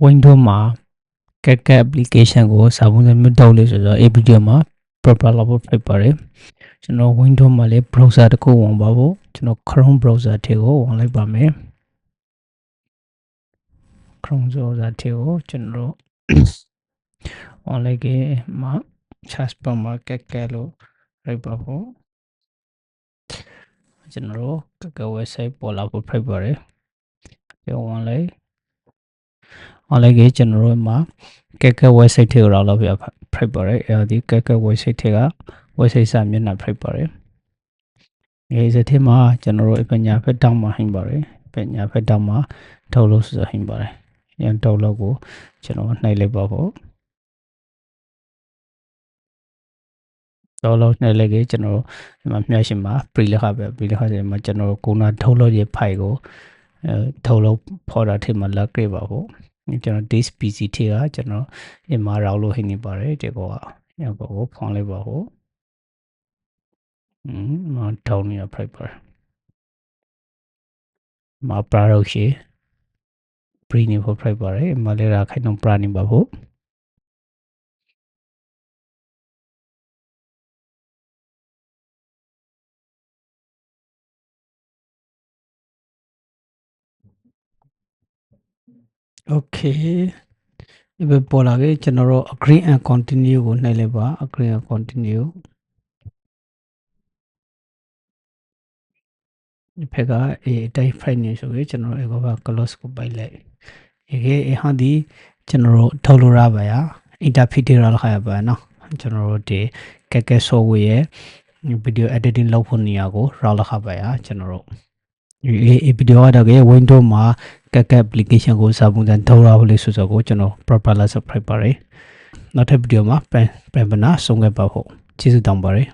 Windows မှာ CapCut application ကိုစာပုံစံမျိုးတောက်လို့ဆိုတော့ এই video မှာ proper လုပ်ဖို့ဖြစ်ပါတယ်ကျွန်တော် Windows မှာလည်း browser တစ်ခုဝင်ပါဖို့ကျွန်တော် Chrome browser ထဲကိုဝင်လိုက်ပါမယ် Chrome browser ထဲကိုကျွန်တော်ဝင်လိုက်ခဲ့မှာ search bar မှာ CapCut လို့လိုက်ပါဖို့ကျွန်တော် CapCut website ပေါ်လာဖို့ဖြစ်ပါတယ်ဒီဝင်လိုက်ခဲ့ကျွန်တော်မှာ CapCut website ထဲကိုရောက်ပြဖြစ်ပါတယ်အဲဒီ CapCut website ထဲက website စာမျက်နှာဖြစ်ပါတယ်ဒီထဲမှာကျွန်တော်အပညာဖက်တောင်းမှာဟင်းပါတယ်ပညာဖက်တောင်းမှာထုတ်လို့ဆိုဟင်းပါတယ်ရန်ထုတ်လို့ကိုကျွန်တော်နှိုက်လိုက်ပါဖို့တော့လို့နှိုက်လိုက်ခဲ့ကျွန်တော်ဒီမှာမျှရှင်မှာ pre လက်ခပဲ pre လက်ခထဲမှာကျွန်တော်ကိုနာထုတ်လို့ရ file ကိုထုတ်လို့ folder ထဲမှာလက်ခဲ့ပါဖို့ကျွန်တော် this pc ထဲကကျွန်တော်အင်မာရောက်လို့ဟင်းနေပါတယ်ဒီကောရန်ကိုဖောင်းလိုက်ပါဖို့မတောင်းနေရဖိုက်ပါမပရာတော့ရှိပရီနေဖို့ဖိုက်ပါတယ်မလေးရာခိုင်နှုန်းပရာနေပါဖို့โอเคဒီဘက်ပေါ်လာခဲ့ကျွန်တော်တို့ agree and continue ကိုနှိုက်လိုက်ပါ agree and continue ဒီဖက်ကတိုင်း file နေဆိုပြီးကျွန်တော်အေကောက close ကိုပိုက်လိုက်ဒီဟာဒီကျွန်တော်တို့ထုတ်လို့ရပါရ interface တွေလောက်ခရပါနော်ကျွန်တော်တို့ဒီ CapCut software ရဲ့ video editing လုပ်ဖို့နေရာကိုရောက်လာခပါရကျွန်တော်တို့ဒီဗီဒီယိုကတော့ Windows မှာ CapCut application ကိုစာပုံစံထုတ်ရဖို့လေးဆိုတော့ကိုကျွန်တော် proper subscribe ပါရနောက်ထပ်ဗီဒီယိုမှာပြန်ပနာဆုံးခဲ့ပါဖို့ကျေးဇူးတောင်းပါတယ်